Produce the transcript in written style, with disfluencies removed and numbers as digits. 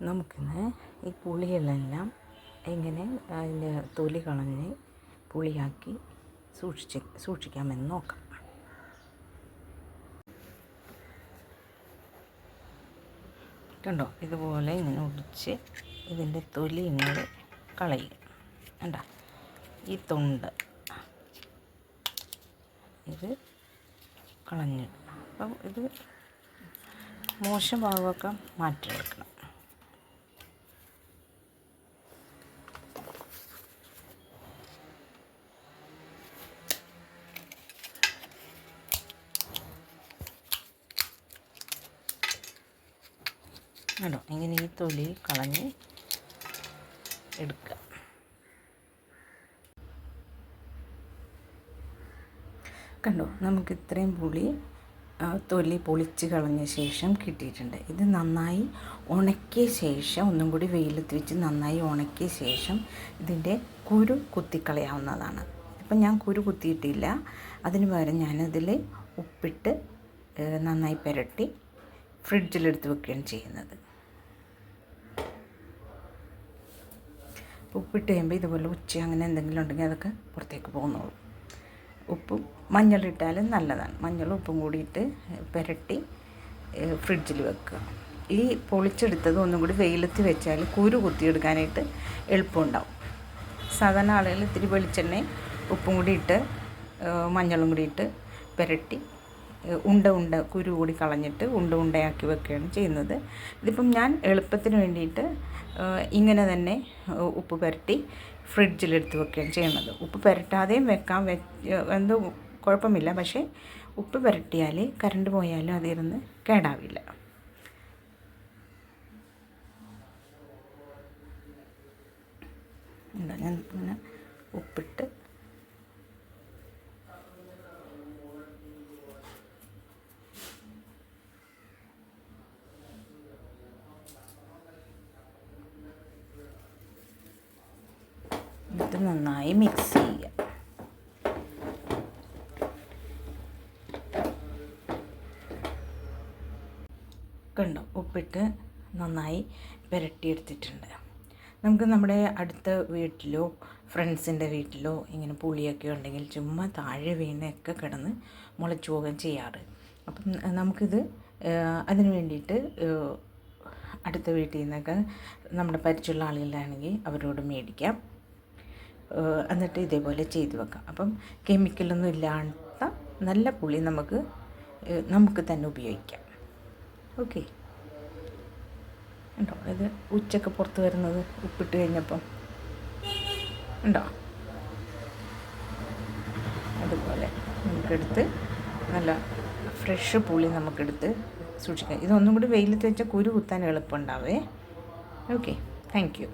നമുക്കിന്ന് ഈ പുളികളെല്ലാം എങ്ങനെ അതിൻ്റെ തൊലി കളഞ്ഞ് പുളിയാക്കി സൂക്ഷിക്കാമെന്ന് നോക്കാം. കണ്ടോ, ഇതുപോലെ ഇങ്ങനെ ഒടിച്ച് ഇതിൻ്റെ തൊലി ഇങ്ങനെ കളയുക. കണ്ടോ, ഈ തൊണ്ട് ഇത് കളഞ്ഞ്, അപ്പം ഇത് മോശം ഭാഗമൊക്കെ മാറ്റിയെടുക്കണം. കണ്ടോ, ഇങ്ങനെ ഈ തൊലി കളഞ്ഞ് എടുക്കുക. കണ്ടോ, നമുക്ക് ഇത്രയും പുളി തൊലി പൊളിച്ച് കളഞ്ഞ ശേഷം കിട്ടിയിട്ടുണ്ട്. ഇത് നന്നായി ഉണക്കിയ ശേഷം ഒന്നും കൂടി വെയിലത്ത് വെച്ച് നന്നായി ഉണക്കിയ ശേഷം ഇതിൻ്റെ കുരു കുത്തിക്കളയാവുന്നതാണ്. ഇപ്പം ഞാൻ കുരു കുത്തിയിട്ടില്ല, അതിന് പകരം ഞാനതിൽ ഉപ്പിട്ട് നന്നായി പുരട്ടി ഫ്രിഡ്ജിലെടുത്ത് വെക്കുകയാണ് ചെയ്യുന്നത്. ഉപ്പിട്ട് കഴിയുമ്പോൾ ഇതുപോലെ ഉച്ച അങ്ങനെ എന്തെങ്കിലും ഉണ്ടെങ്കിൽ അതൊക്കെ പുറത്തേക്ക് പോകുന്നുള്ളൂ. ഉപ്പും മഞ്ഞളിട്ടാലും നല്ലതാണ്. മഞ്ഞളും ഉപ്പും കൂടിയിട്ട് പുരട്ടി ഫ്രിഡ്ജിൽ വെക്കുക. ഈ പൊളിച്ചെടുത്തത് ഒന്നും കൂടി വെയിലത്ത് വെച്ചാൽ കുരു കുത്തിയെടുക്കാനായിട്ട് എളുപ്പമുണ്ടാവും. സാധാരണ ആളുകൾ ഇത്തിരി വെളിച്ചെണ്ണയും ഉപ്പും കൂടി ഇട്ട് മഞ്ഞളും കൂടി ഇട്ട് പുരട്ടി ഉണ്ട കുരു കൂടി കളഞ്ഞിട്ട് ഉണ്ടയാക്കി വെക്കുകയാണ് ചെയ്യുന്നത്. ഇതിപ്പം ഞാൻ എളുപ്പത്തിന് വേണ്ടിയിട്ട് ഇങ്ങനെ തന്നെ ഉപ്പ് പുരട്ടി ഫ്രിഡ്ജിലെടുത്ത് വെക്കുകയാണ് ചെയ്യുന്നത്. ഉപ്പ് പുരട്ടാതെയും വെക്കാം, എന്തോ കുഴപ്പമില്ല. പക്ഷേ ഉപ്പ് പുരട്ടിയാൽ കറണ്ട് പോയാലും അതിരുന്ന് കേടാവില്ല. എന്താ, ഞാൻ ഇങ്ങനെ ഉപ്പിട്ട് ഇത് നന്നായി മിക്സ് ചെയ്യുക. കണ്ടോ, ഉപ്പിട്ട് നന്നായി പുരട്ടിയെടുത്തിട്ടുണ്ട്. നമുക്ക് നമ്മുടെ അടുത്ത വീട്ടിലോ ഫ്രണ്ട്സിൻ്റെ വീട്ടിലോ ഇങ്ങനെ പുളിയൊക്കെ ഉണ്ടെങ്കിൽ ചുമ്മാ താഴെ വീണൊക്കെ കിടന്ന് മുളച്ചു പോകാൻ ചെയ്യാറ്. അപ്പം നമുക്കിത് അതിന് വേണ്ടിയിട്ട് അടുത്ത വീട്ടിൽ നിന്നൊക്കെ നമ്മുടെ പരിചയമുള്ള ആളുകളാണെങ്കിൽ അവരോട് മേടിക്കാം. എന്നിട്ട് ഇതേപോലെ ചെയ്ത് വെക്കാം. അപ്പം കെമിക്കലൊന്നും ഇല്ലാത്ത നല്ല പുളി നമുക്ക് തന്നെ ഉപയോഗിക്കാം. ഓക്കെ, ഉണ്ടോ, ഇത് ഉച്ചക്ക് പുറത്ത് വരുന്നത് ഉപ്പിട്ട് കഴിഞ്ഞപ്പം ഉണ്ടോ. അതുപോലെ നമുക്കെടുത്ത് നല്ല ഫ്രഷ് പുളി നമുക്കെടുത്ത് സൂക്ഷിക്കാം. ഇതൊന്നും കൂടി വെയിലത്ത് വെച്ചാൽ കുരു കുത്താൻ എളുപ്പമുണ്ടാവേ. Okay, thank you.